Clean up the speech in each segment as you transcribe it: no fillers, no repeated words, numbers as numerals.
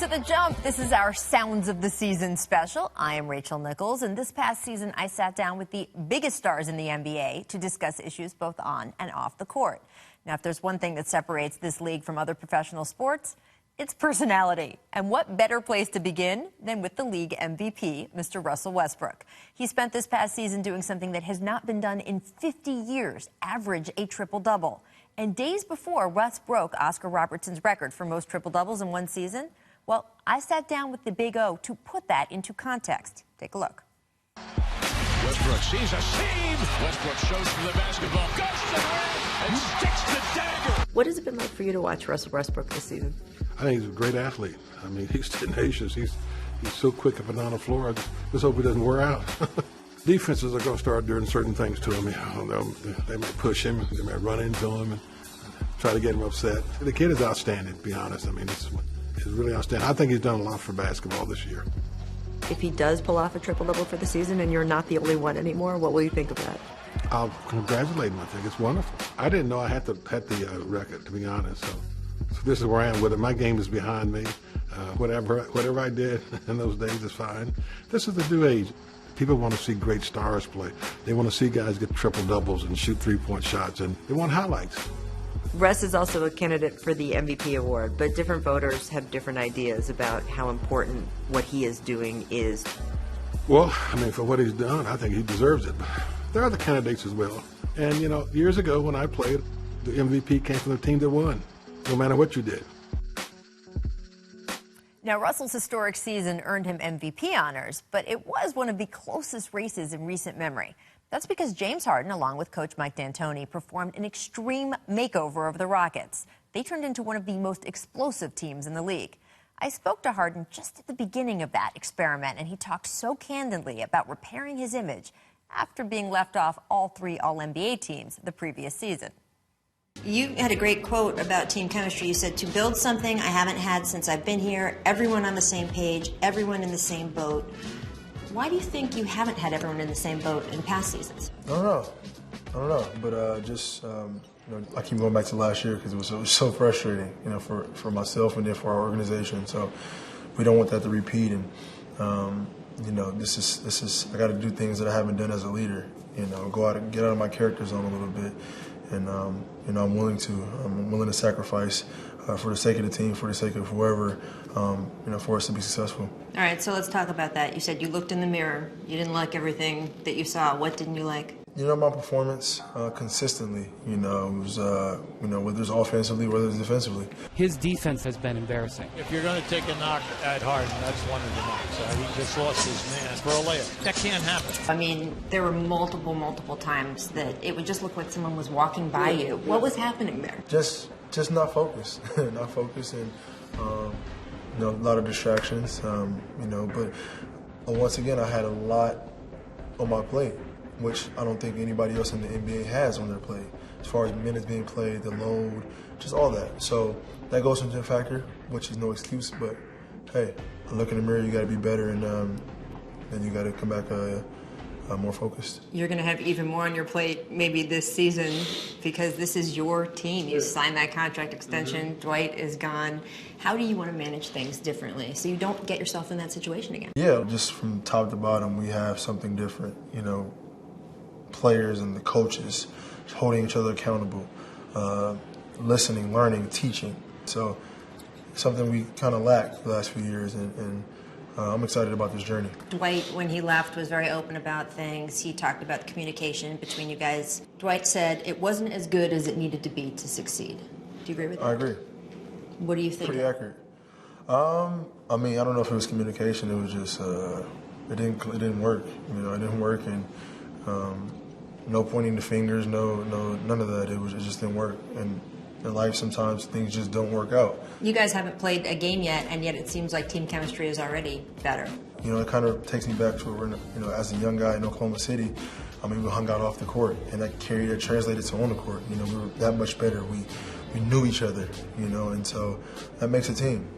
To the Jump. This is our Sounds of the Season special. I am Rachel Nichols, and this past season I sat down with the biggest stars in the NBA to discuss issues both on and off the court. Now, if there's one thing that separates this league from other professional sports, it's personality. And what better place to begin than with the league MVP, Mr. Russell Westbrook. He spent this past season doing something that has not been done in 50 years, average a triple-double. And days before Russ broke Oscar Robertson's record for most triple-doubles in one season, well, I sat down with the Big O to put that into context. Take a look. Westbrook sees a seam. Westbrook shows from the basketball, goes to the rim, and sticks the dagger. What has it been like for you to watch Russell Westbrook this season? I think he's a great athlete. I mean, he's tenacious. He's so quick up and down the floor. I just hope he doesn't wear out. Defenses are going to start doing certain things to him. You know, they may push him. They may run into him and try to get him upset. The kid is outstanding, to be honest. I mean, it's really outstanding. I think he's done a lot for basketball this year. If he does pull off a triple-double for the season and you're not the only one anymore, what will you think of that? I'll congratulate him. I think it's wonderful. I didn't know I had the record, to be honest. So this is where I am with it. My game is behind me. Whatever I did in those days is fine. This is the new age. People want to see great stars play. They want to see guys get triple-doubles and shoot three-point shots, and they want highlights. Russ is also a candidate for the MVP award, but different voters have different ideas about how important what he is doing is. Well, I mean, for what he's done, I think he deserves it. But there are other candidates as well. And, you know, years ago when I played, the MVP came from the team that won, no matter what you did. Now, Russell's historic season earned him MVP honors, but it was one of the closest races in recent memory. That's because James Harden, along with coach Mike D'Antoni, performed an extreme makeover of the Rockets. They turned into one of the most explosive teams in the league. I spoke to Harden just at the beginning of that experiment, and he talked so candidly about repairing his image after being left off all three All-NBA teams the previous season. You had a great quote about team chemistry. You said, to build something I haven't had since I've been here, everyone on the same page, everyone in the same boat. Why do you think you haven't had everyone in the same boat in past seasons? I don't know. But you know, I keep going back to last year because it was so frustrating, you know, for myself and then for our organization. So we don't want that to repeat. And you know, this is I got to do things that I haven't done as a leader. You know, go out and get out of my character zone a little bit. And you know, I'm willing to sacrifice for the sake of the team, for the sake of whoever, you know, for us to be successful. All right, so let's talk about that. You said you looked in the mirror. You didn't like everything that you saw. What didn't you like? You know, my performance consistently. You know, it was you know, whether it's offensively, whether it's defensively. His defense has been embarrassing. If you're going to take a knock at Harden, that's one of the knocks. He just lost his man for a layup. That can't happen. I mean, there were multiple times that it would just look like someone was walking by you. What was happening there? Just not focused, not focused, and you know, a lot of distractions. You know, but once again, I had a lot on my plate, which I don't think anybody else in the NBA has on their plate, as far as minutes being played, the load, just all that. So that goes into a factor, which is no excuse, but hey, look in the mirror, you got to be better, and then you got to come back more focused. You're going to have even more on your plate maybe this season because this is your team. You signed that contract extension. Mm-hmm. Dwight is gone. How do you want to manage things differently so you don't get yourself in that situation again? Yeah, just from top to bottom, we have something different. You know, players and the coaches holding each other accountable, listening, learning, teaching. So something we kind of lacked the last few years, and I'm excited about this journey. Dwight, when he left, was very open about things. He talked about the communication between you guys. Dwight said it wasn't as good as it needed to be to succeed. Do you agree with that? I agree. What do you think? Pretty accurate. I mean, I don't know if it was communication. It was just it didn't work. You know, it didn't work, and no pointing the fingers, no, none of that. It just didn't work. And in life, sometimes things just don't work out. You guys haven't played a game yet, and yet it seems like team chemistry is already better. You know, it kind of takes me back to where, you know, as a young guy in Oklahoma City, I mean, we hung out off the court, and that translated to on the court. You know, we were that much better. We knew each other, you know, and so that makes a team.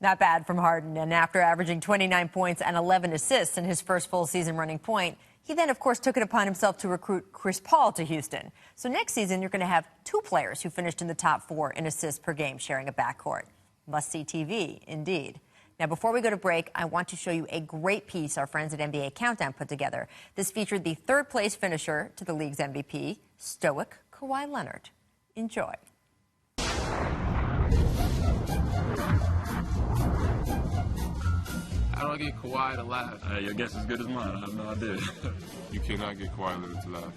Not bad from Harden. And after averaging 29 points and 11 assists in his first full season running point, he then, of course, took it upon himself to recruit Chris Paul to Houston. So next season, you're going to have two players who finished in the top 4 in assists per game sharing a backcourt. Must-see TV, indeed. Now, before we go to break, I want to show you a great piece our friends at NBA Countdown put together. This featured the third-place finisher to the league's MVP, stoic Kawhi Leonard. Enjoy. How do I get Kawhi to laugh? Your guess is as good as mine. I have no idea. You cannot get Kawhi Leonard to laugh.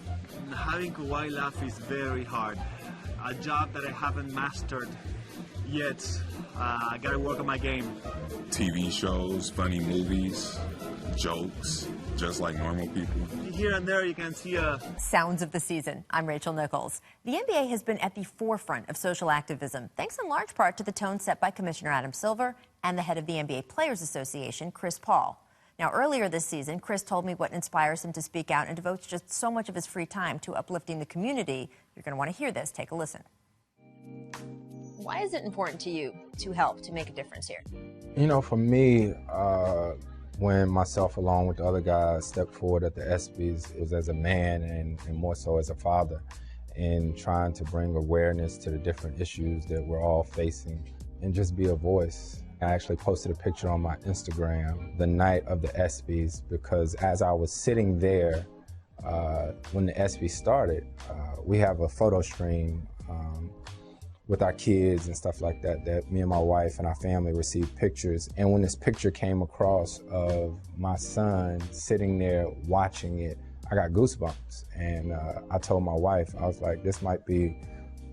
Having Kawhi laugh is very hard. A job that I haven't mastered yet. I gotta work on my game. TV shows, funny movies, jokes, just like normal people. Here and there you can see a... Sounds of the season. I'm Rachel Nichols. The NBA has been at the forefront of social activism, thanks in large part to the tone set by Commissioner Adam Silver and the head of the NBA Players Association, Chris Paul. Now, earlier this season, Chris told me what inspires him to speak out and devotes just so much of his free time to uplifting the community. You're going to want to hear this. Take a listen. Why is it important to you to help, to make a difference here? You know, for me, when myself along with the other guys stepped forward at the ESPYs, it was as a man and more so as a father, in trying to bring awareness to the different issues that we're all facing and just be a voice. I actually posted a picture on my Instagram the night of the ESPYs because as I was sitting there when the ESPYs started, we have a photo stream with our kids and stuff like that, that me and my wife and our family received pictures. And when this picture came across of my son sitting there watching it, I got goosebumps. And I told my wife, I was like, this might be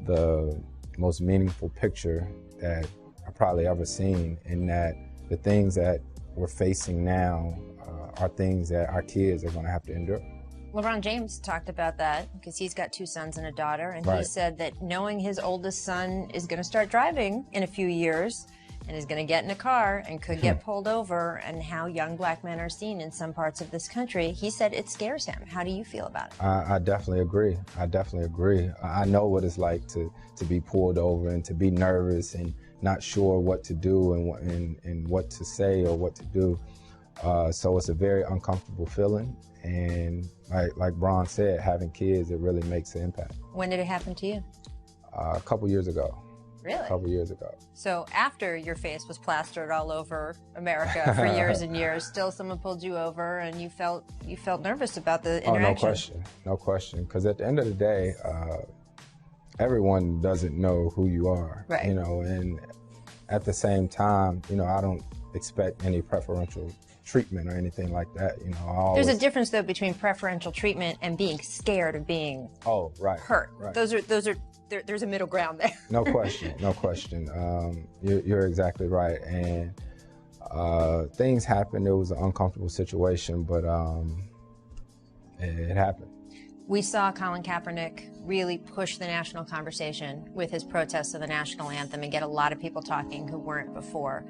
the most meaningful picture that I've probably ever seen, in that the things that we're facing now are things that our kids are gonna have to endure. LeBron James talked about that because he's got 2 sons and a daughter, and he said that knowing his oldest son is going to start driving in a few years and is going to get in a car and could get pulled over, and how young black men are seen in some parts of this country, he said it scares him. How do you feel about it? I definitely agree. I definitely agree. I know what it's like to be pulled over and to be nervous and not sure what to do and what to say or what to do. So it's a very uncomfortable feeling. And like Bron said, having kids, it really makes an impact. When did it happen to you? A couple years ago. Really? A couple years ago. So after your face was plastered all over America for years and years, still someone pulled you over and you felt nervous about the interaction? No question. Because at the end of the day, everyone doesn't know who you are. Right. You know, and at the same time, you know, I don't expect any preferential treatment or anything like that. You know, there's a difference though between preferential treatment and being scared of being hurt. Right. Those are there's a middle ground there. No question. You're exactly right. And things happened. It was an uncomfortable situation, but it happened. We saw Colin Kaepernick really push the national conversation with his protests of the national anthem and get a lot of people talking who weren't before.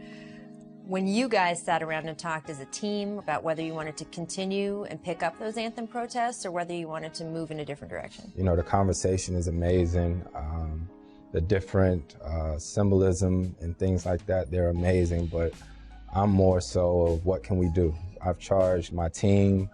When you guys sat around and talked as a team about whether you wanted to continue and pick up those anthem protests or whether you wanted to move in a different direction? You know, the conversation is amazing. The different symbolism and things like that, they're amazing, but I'm more so of what can we do? I've charged my team,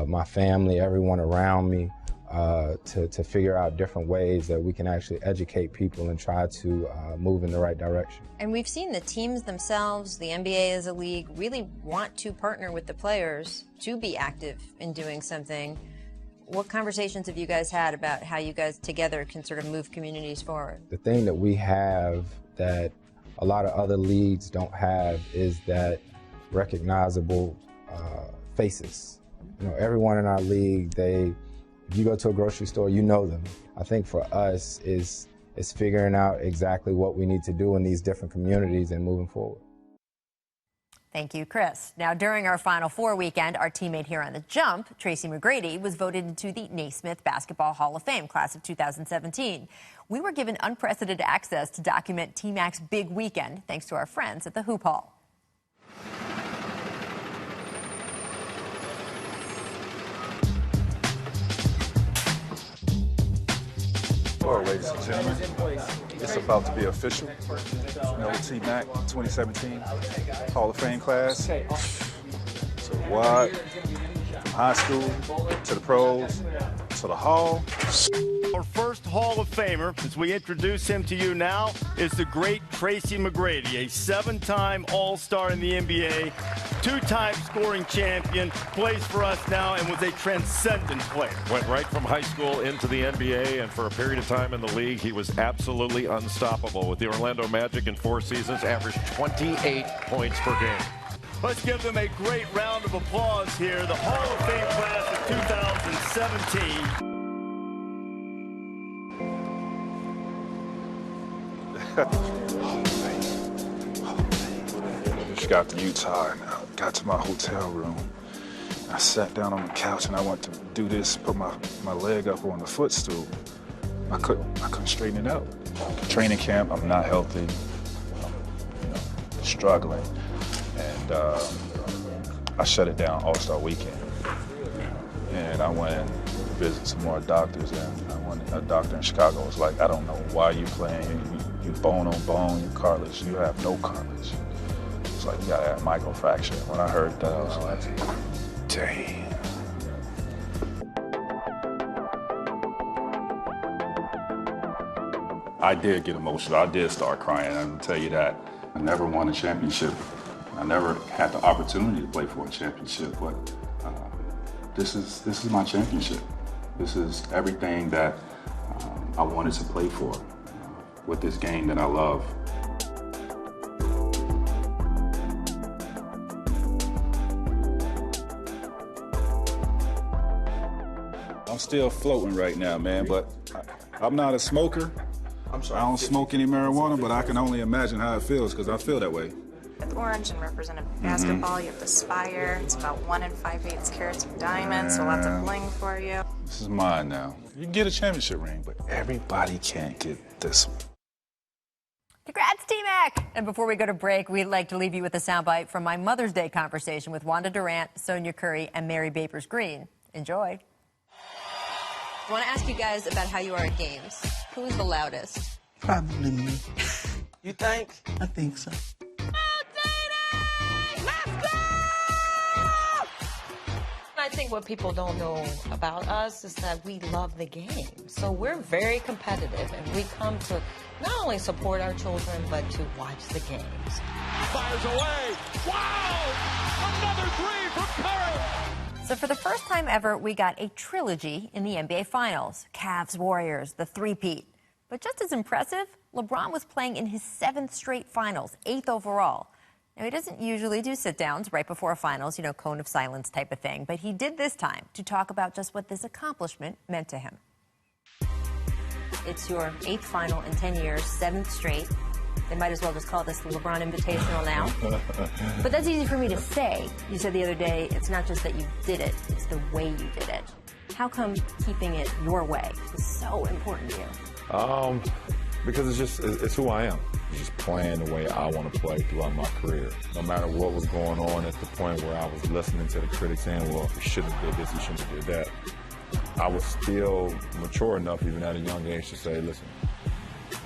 my family, everyone around me to figure out different ways that we can actually educate people and try to move in the right direction. And we've seen the teams themselves, the NBA as a league, really want to partner with the players to be active in doing something. What conversations have you guys had about how you guys together can sort of move communities forward? The thing that we have that a lot of other leagues don't have is that recognizable faces. You know, everyone in our league, if you go to a grocery store, you know them. I think for us is figuring out exactly what we need to do in these different communities and moving forward. Thank you, Chris. Now, during our Final Four weekend, our teammate here on The Jump, Tracy McGrady, was voted into the Naismith Basketball Hall of Fame class of 2017. We were given unprecedented access to document T-Mac's big weekend, thanks to our friends at the Hoop Hall. Well, ladies and gentlemen, it's about to be official. You know, T-Mac 2017 Hall of Fame class. So what? From high school to the pros to the Hall. Our first Hall of Famer, as we introduce him to you now, is the great Tracy McGrady, a 7-time All-Star in the NBA, 2-time scoring champion, plays for us now, and was a transcendent player. Went right from high school into the NBA, and for a period of time in the league, he was absolutely unstoppable. With the Orlando Magic in 4 seasons, averaged 28 points per game. Let's give them a great round of applause here. The Hall of Fame class of 2017. Just got to Utah and I got to my hotel room. I sat down on the couch and I went to do this, put my leg up on the footstool. I couldn't straighten it out. Training camp, I'm not healthy, struggling. And I shut it down All-Star weekend. And I went and visited some more doctors, and a doctor in Chicago was like, I don't know why you playing. You bone on bone, you cartilage, you have no cartilage. It's like, you gotta have microfracture. When I heard that, I was like, dang. I did get emotional. I did start crying, I can tell you that. I never won a championship. I never had the opportunity to play for a championship, but this is my championship. This is everything that I wanted to play for with this game that I love. I'm still floating right now, man, but I'm not a smoker. I don't smoke any marijuana, but I can only imagine how it feels because I feel that way. With orange and represented basketball, you have the spire. It's about 1 5/8 carats of diamonds, so lots of bling for you. This is mine now. You can get a championship ring, but everybody can't get this one. Congrats, T-Mac! And before we go to break, we'd like to leave you with a soundbite from my Mother's Day conversation with Wanda Durant, Sonia Curry, and Mary Babers Green. Enjoy. I want to ask you guys about how you are at games. Who is the loudest? Probably me. You think? I think so. I think what people don't know about us is that we love the game. So we're very competitive, and we come to not only support our children, but to watch the games. Fires away. Wow! Another three from Curry. So for the first time ever, we got a trilogy in the NBA Finals. Cavs, Warriors, the three-peat. But just as impressive, LeBron was playing in his 7th straight finals, 8th overall. Now, he doesn't usually do sit-downs right before a finals, cone of silence type of thing. But he did this time to talk about just what this accomplishment meant to him. It's your 8th final in 10 years, 7th straight. They might as well just call this the LeBron Invitational now. But that's easy for me to say. You said the other day, it's not just that you did it, it's the way you did it. How come keeping it your way is so important to you? Because it's who I am. It's just playing the way I want to play throughout my career. No matter what was going on at the point where I was listening to the critics saying, well, you shouldn't have did this, you shouldn't have did that. I was still mature enough, even at a young age, to say, listen,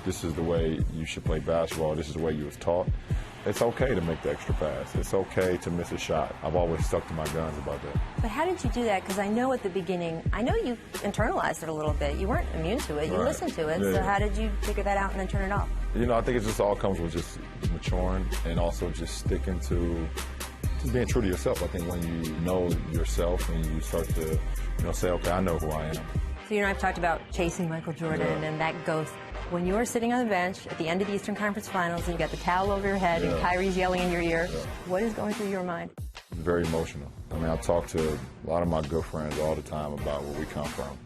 this is the way you should play basketball. This is the way you was taught. It's okay to make the extra pass. It's okay to miss a shot. I've always stuck to my guns about that. But how did you do that? Because I know at the beginning, I know you internalized it a little bit. You weren't immune to it. You listened to it. Yeah. So how did you figure that out and then turn it off? I think it just all comes with just maturing and also just sticking to just being true to yourself. I think when you know yourself and you start to, say, okay, I know who I am. So I've talked about chasing Michael Jordan and that ghost. When you were sitting on the bench at the end of the Eastern Conference Finals and you got the towel over your head and Kyrie's yelling in your ear, what is going through your mind? Very emotional. I talk to a lot of my good friends all the time about where we come from.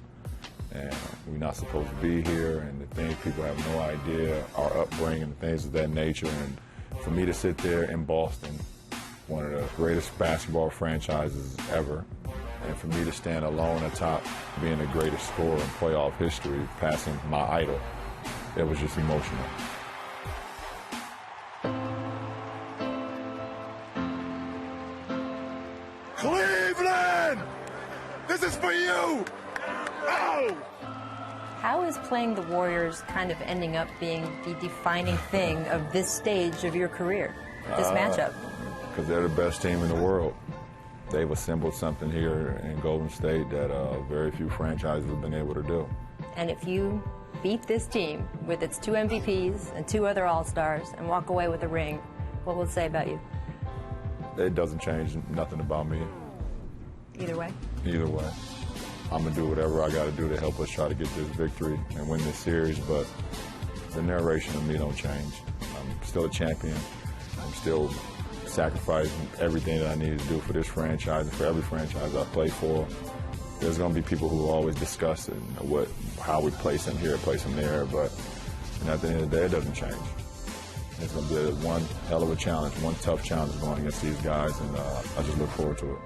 And we're not supposed to be here, and the things people have no idea, our upbringing and things of that nature. And for me to sit there in Boston, one of the greatest basketball franchises ever, and for me to stand alone atop being the greatest scorer in playoff history, passing my idol, it was just emotional. Cleveland! This is for you! Oh! How is playing the Warriors kind of ending up being the defining thing of this stage of your career, this matchup? Because they're the best team in the world. They've assembled something here in Golden State that very few franchises have been able to do. And if you beat this team with its 2 MVPs and 2 other All-Stars and walk away with a ring, what will it say about you? It doesn't change nothing about me. Either way? Either way. I'm going to do whatever I got to do to help us try to get this victory and win this series, but the narration of me don't change. I'm still a champion. I'm still sacrificing everything that I needed to do for this franchise and for every franchise I play for. There's going to be people who will always discuss it, how we place him here, place him there, but at the end of the day, it doesn't change. It's going to be one hell of a challenge, one tough challenge going against these guys, and I just look forward to it.